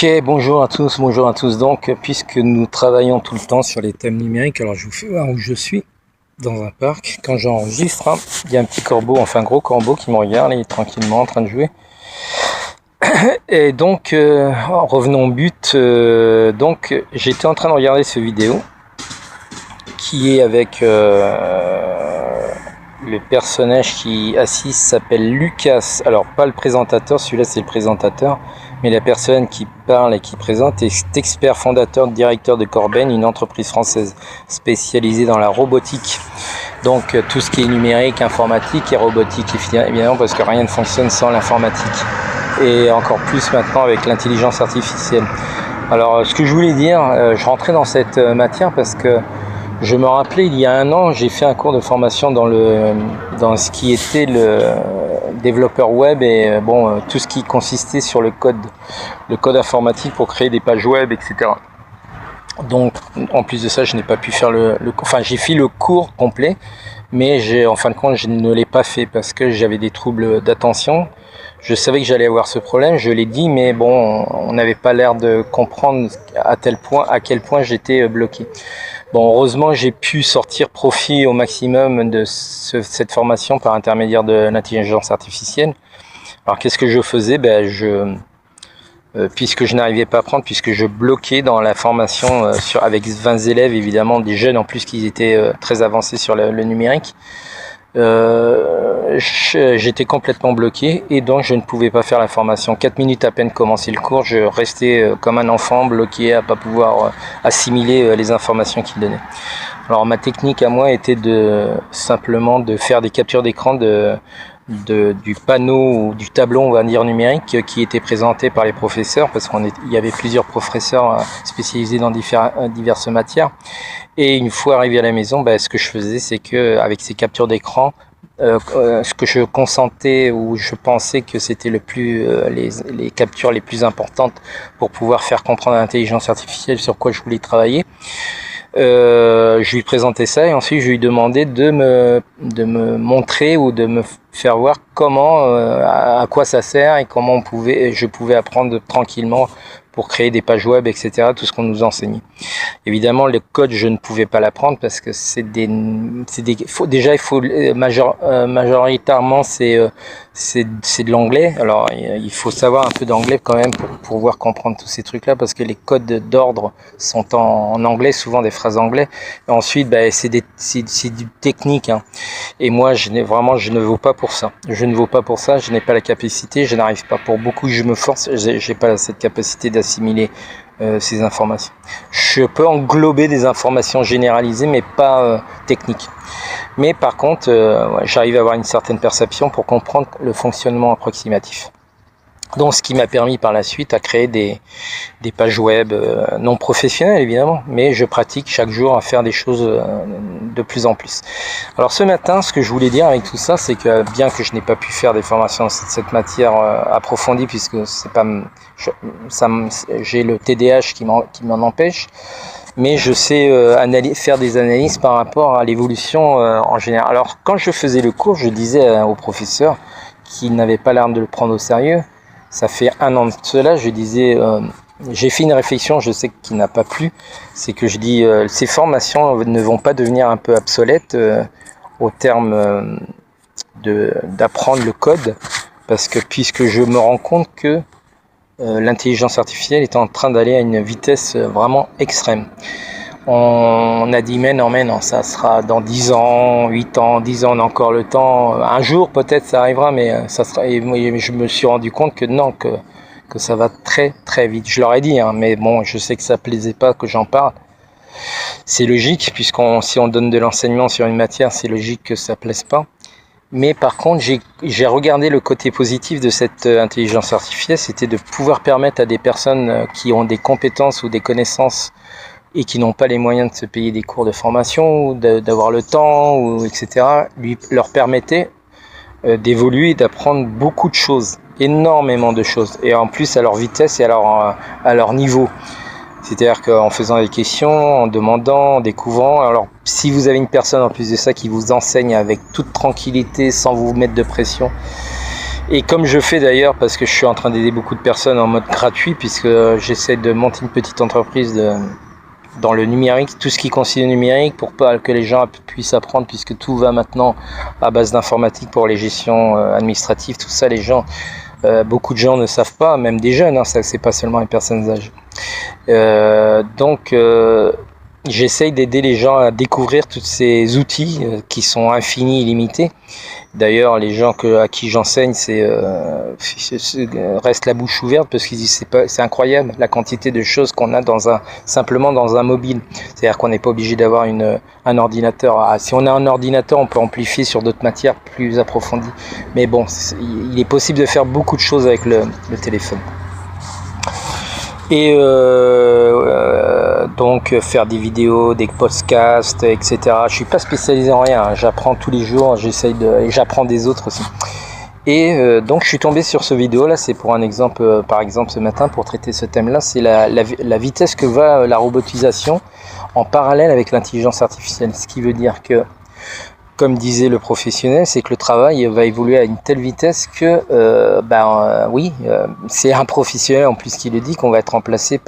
Ok, bonjour à tous, bonjour à tous. Donc, puisque nous travaillons tout le temps sur les thèmes numériques, alors je vous fais voir où je suis, dans un parc. Quand j'enregistre, il y a un petit corbeau, enfin un gros corbeau qui me regarde, il est tranquillement en train de jouer. Et donc, revenons au but. Donc, j'étais en train de regarder cette vidéo, qui est avec le personnage qui assiste s'appelle Lucas. Alors, pas le présentateur, celui-là c'est le présentateur. Mais la personne qui parle et qui présente est expert fondateur, directeur de Corben, une entreprise française spécialisée dans la robotique. Donc tout ce qui est numérique, informatique et robotique, évidemment, parce que rien ne fonctionne sans l'informatique. Et encore plus maintenant avec l'intelligence artificielle. Alors ce que je voulais dire, je rentrais dans cette matière parce que je me rappelais, il y a 1 an, j'ai fait un cours de formation dans ce qui était le développeur web et tout ce qui consistait sur le code informatique pour créer des pages web, etc. Donc, en plus de ça, je n'ai pas pu faire j'ai fait le cours complet, mais en fin de compte, je ne l'ai pas fait parce que j'avais des troubles d'attention. Je savais que j'allais avoir ce problème, je l'ai dit, mais bon, on n'avait pas l'air de comprendre à quel point j'étais bloqué. Bon, heureusement, j'ai pu sortir profit au maximum de cette formation par intermédiaire de l'intelligence artificielle. Alors, qu'est-ce que je faisais? Puisque je n'arrivais pas à apprendre, puisque je bloquais dans la formation avec 20 élèves, évidemment, des jeunes en plus qui étaient très avancés sur le numérique. J'étais complètement bloqué et donc je ne pouvais pas faire la formation. 4 minutes à peine commencé le cours, je restais comme un enfant bloqué à pas pouvoir assimiler les informations qu'il donnait. Alors ma technique à moi était simplement de faire des captures d'écran du panneau ou du tableau, on va dire, numérique qui était présenté par les professeurs, parce qu'il y avait plusieurs professeurs spécialisés dans diverses matières. Et une fois arrivé à la maison, ce que je faisais, c'est que avec ces captures d'écran, ce que je consentais ou je pensais que c'était les captures les plus importantes pour pouvoir faire comprendre à l'intelligence artificielle sur quoi je voulais travailler. Je lui présentais ça et ensuite je lui demandais de me montrer ou de me faire voir à quoi ça sert et comment je pouvais apprendre tranquillement pour créer des pages web, etc., tout ce qu'on nous enseignait. Évidemment, le code, je ne pouvais pas l'apprendre parce que majoritairement, c'est de l'anglais. Alors, il faut savoir un peu d'anglais quand même pour pouvoir comprendre tous ces trucs-là, parce que les codes d'ordre sont en anglais, souvent des phrases anglais. Et ensuite, c'est du technique, hein. Et moi, je ne vaux pas pour ça. Je ne vaux pas pour ça, je n'ai pas la capacité, je n'arrive pas. Pour beaucoup, je me force, j'ai pas cette capacité d'assimiler ces informations. Je peux englober des informations généralisées, mais pas techniques. Mais par contre, j'arrive à avoir une certaine perception pour comprendre le fonctionnement approximatif. Donc, ce qui m'a permis par la suite à créer des pages web non professionnelles, évidemment, mais je pratique chaque jour à faire des choses de plus en plus. Alors, ce matin, ce que je voulais dire avec tout ça, c'est que bien que je n'ai pas pu faire des formations dans cette matière approfondie, puisque j'ai le TDAH qui m'en empêche, mais je sais faire des analyses par rapport à l'évolution en général. Alors, quand je faisais le cours, je disais au professeur qui n'avait pas l'air de le prendre au sérieux. Ça fait 1 an de cela, je disais, j'ai fait une réflexion, je sais qu'il n'a pas plu, c'est que je dis, ces formations ne vont pas devenir un peu obsolètes au terme d'apprendre le code, parce que puisque je me rends compte que l'intelligence artificielle est en train d'aller à une vitesse vraiment extrême. On a dit mais non, ça sera dans 10 ans, 8 ans, 10 ans, on a encore le temps. Un jour peut-être ça arrivera, mais ça sera. Et je me suis rendu compte que non, que ça va très très vite. Je leur ai dit, hein, mais bon, je sais que ça plaisait pas que j'en parle. C'est logique, si on donne de l'enseignement sur une matière, c'est logique que ça plaise pas. Mais par contre, j'ai regardé le côté positif de cette intelligence artificielle, c'était de pouvoir permettre à des personnes qui ont des compétences ou des connaissances et qui n'ont pas les moyens de se payer des cours de formation ou d'avoir le temps, etc., leur permettait d'évoluer et d'apprendre beaucoup de choses, énormément de choses, et en plus à leur vitesse et à leur niveau. C'est-à-dire qu'en faisant des questions, en demandant, en découvrant. Alors, si vous avez une personne en plus de ça qui vous enseigne avec toute tranquillité, sans vous mettre de pression, Et comme je fais d'ailleurs, parce que je suis en train d'aider beaucoup de personnes en mode gratuit, puisque j'essaie de monter une petite entreprise dans le numérique, tout ce qui concerne le numérique, pour pas que les gens puissent apprendre, puisque tout va maintenant à base d'informatique pour les gestions administratives, tout ça, les gens, beaucoup de gens ne savent pas, même des jeunes, hein, ça c'est pas seulement les personnes âgées. Donc j'essaye d'aider les gens à découvrir tous ces outils qui sont infinis, illimités. D'ailleurs, les gens à qui j'enseigne, restent la bouche ouverte parce qu'ils disent c'est incroyable la quantité de choses qu'on a simplement dans un mobile. C'est-à-dire qu'on n'est pas obligé d'avoir un ordinateur. Si on a un ordinateur, on peut amplifier sur d'autres matières plus approfondies. Mais bon, il est possible de faire beaucoup de choses avec le téléphone. Et donc faire des vidéos, des podcasts, etc. Je suis pas spécialisé en rien, hein. J'apprends tous les jours, et j'apprends des autres aussi. Et donc je suis tombé sur ce vidéo là, c'est pour un exemple, par exemple ce matin pour traiter ce thème là, c'est la vitesse que va la robotisation en parallèle avec l'intelligence artificielle. Ce qui veut dire que, comme disait le professionnel, c'est que le travail va évoluer à une telle vitesse que, c'est un professionnel en plus qui le dit, qu'on va être remplacé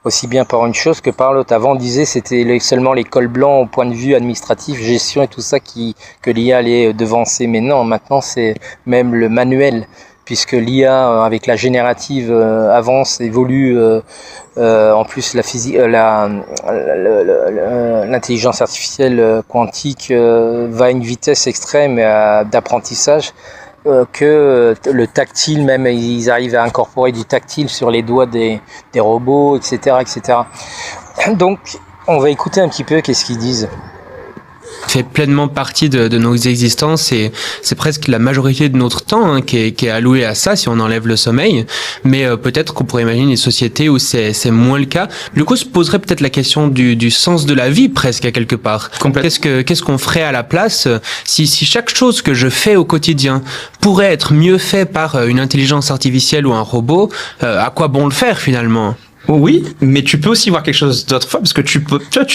aussi bien par une chose que par l'autre. Avant on disait c'était seulement les cols blancs au point de vue administratif, gestion et tout ça que l'IA allait devancer, mais non, maintenant c'est même le manuel, puisque l'IA avec la générative avance, évolue, en plus la physique, l'intelligence artificielle quantique va à une vitesse extrême d'apprentissage, que le tactile, même ils arrivent à incorporer du tactile sur les doigts des robots, etc., etc. Donc on va écouter un petit peu qu'est-ce qu'ils disent. Fait pleinement partie de nos existences et c'est presque la majorité de notre temps qui est alloué à ça si on enlève le sommeil, mais peut-être qu'on pourrait imaginer des sociétés où c'est moins le cas. Du coup se poserait peut-être la question du sens de la vie presque à quelque part. Qu'est-ce qu'on ferait à la place si chaque chose que je fais au quotidien pourrait être mieux fait par une intelligence artificielle ou un robot, à quoi bon le faire finalement? Oui, mais tu peux aussi voir quelque chose d'autre fois parce que tu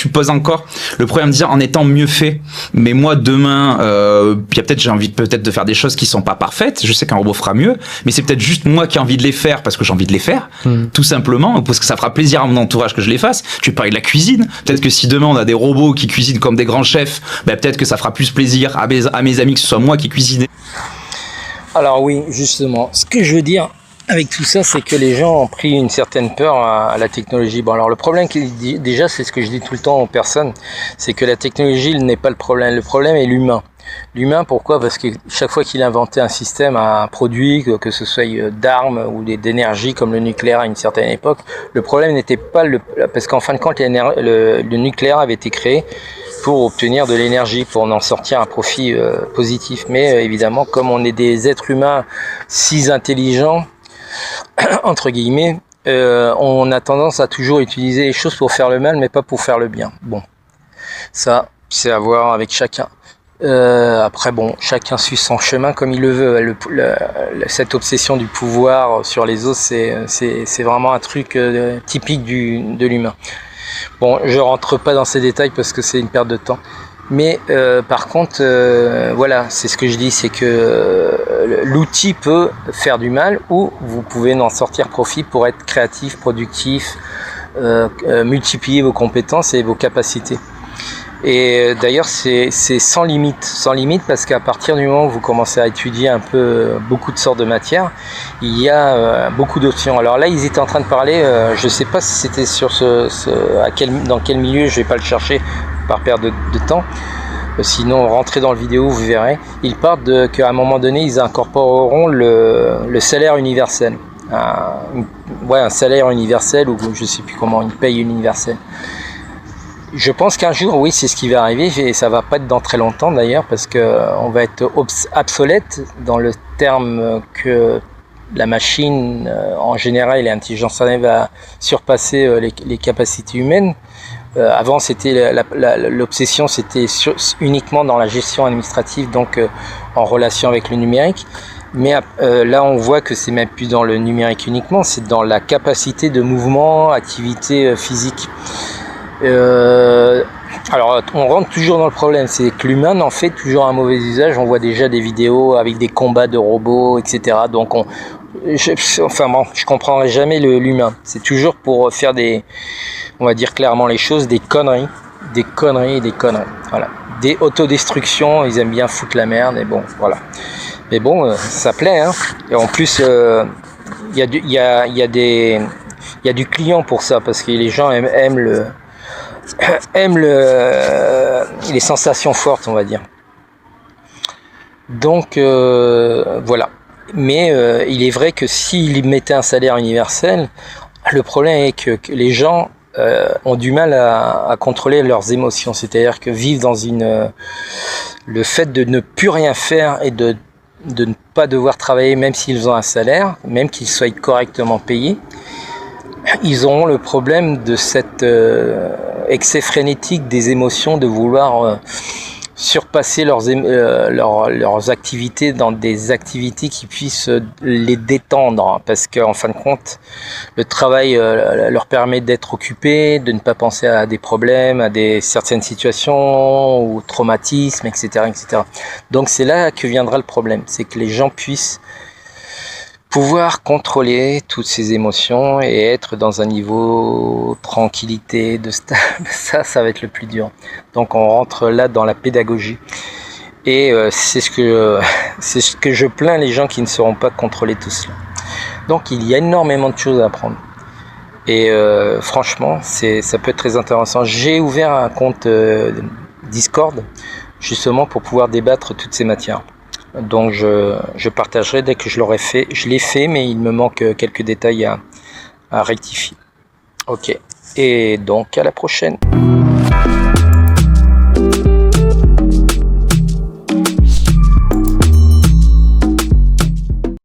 poses encore le problème de dire en étant mieux fait. Mais moi demain, j'ai envie peut-être de faire des choses qui sont pas parfaites. Je sais qu'un robot fera mieux, mais c'est peut-être juste moi qui ai envie de les faire parce que j'ai envie de les faire, tout simplement, parce que ça fera plaisir à mon entourage que je les fasse. Tu parlais de la cuisine. Peut-être que si demain on a des robots qui cuisinent comme des grands chefs, peut-être que ça fera plus plaisir à mes amis que ce soit moi qui cuisine. Alors oui, justement, ce que je veux dire avec tout ça, c'est que les gens ont pris une certaine peur à la technologie. Bon, alors le problème, déjà, c'est ce que je dis tout le temps aux personnes, c'est que la technologie n'est pas le problème. Le problème est l'humain. L'humain, pourquoi ? Parce que chaque fois qu'il inventait un système, un produit, que ce soit d'armes ou d'énergie comme le nucléaire à une certaine époque, le problème n'était pas parce qu'en fin de compte, le nucléaire avait été créé pour obtenir de l'énergie, pour en sortir un profit positif. Mais évidemment, comme on est des êtres humains si intelligents, entre guillemets, on a tendance à toujours utiliser les choses pour faire le mal, mais pas pour faire le bien. Bon, ça, c'est à voir avec chacun. Après, bon, chacun suit son chemin comme il le veut. Cette obsession du pouvoir sur les autres, c'est vraiment un truc typique de l'humain. Bon, je rentre pas dans ces détails parce que c'est une perte de temps. Mais par contre, voilà, c'est ce que je dis, c'est que l'outil peut faire du mal ou vous pouvez en sortir profit pour être créatif, productif, multiplier vos compétences et vos capacités. Et d'ailleurs, c'est sans limite parce qu'à partir du moment où vous commencez à étudier un peu beaucoup de sortes de matières, il y a beaucoup d'options. Alors là, ils étaient en train de parler, je ne sais pas si c'était sur dans quel milieu, je vais pas le chercher par perte de temps. Sinon, rentrez dans le vidéo, vous verrez. Ils parlent qu'à un moment donné, ils incorporeront le salaire universel. Un salaire universel ou je ne sais plus comment, une paye universelle. Je pense qu'un jour, oui, c'est ce qui va arriver, et ça va pas être dans très longtemps d'ailleurs, parce qu'on va être obsolète dans le terme que la machine, en général, l'intelligence artificielle va surpasser les capacités humaines. Avant, c'était l'obsession, c'était uniquement dans la gestion administrative, donc en relation avec le numérique. Mais là, on voit que c'est même plus dans le numérique uniquement, c'est dans la capacité de mouvement, activité physique. Alors, on rentre toujours dans le problème, c'est que l'humain en fait toujours un mauvais usage. On voit déjà des vidéos avec des combats de robots, etc. Donc, je comprendrai jamais l'humain. C'est toujours pour faire on va dire clairement les choses, des conneries. Voilà. Des autodestructions, ils aiment bien foutre la merde, et bon, voilà. Mais bon, ça plaît, hein. Et en plus, il y a du client pour ça, parce que les gens aiment les sensations fortes, on va dire. Donc, voilà. Mais il est vrai que s'ils mettaient un salaire universel, le problème est que les gens ont du mal à contrôler leurs émotions. C'est-à-dire que vivre dans le fait de ne plus rien faire et de ne pas devoir travailler, même s'ils ont un salaire, même qu'ils soient correctement payés, ils auront le problème de cet excès frénétique des émotions, de vouloir surpasser leurs activités dans des activités qui puissent les détendre, parce qu'en fin de compte, le travail leur permet d'être occupés, de ne pas penser à des problèmes, à certaines situations ou traumatismes, etc., etc. Donc c'est là que viendra le problème, c'est que les gens puissent pouvoir contrôler toutes ces émotions et être dans un niveau tranquillité, de stable. Ça va être le plus dur. Donc on rentre là dans la pédagogie. Et c'est ce que je plains, les gens qui ne sauront pas contrôler tout cela. Donc il y a énormément de choses à apprendre. Et franchement, ça peut être très intéressant. J'ai ouvert un compte Discord, justement pour pouvoir débattre toutes ces matières. Donc je partagerai dès que je l'aurai fait. Je l'ai fait, mais il me manque quelques détails à rectifier. Ok, et donc à la prochaine.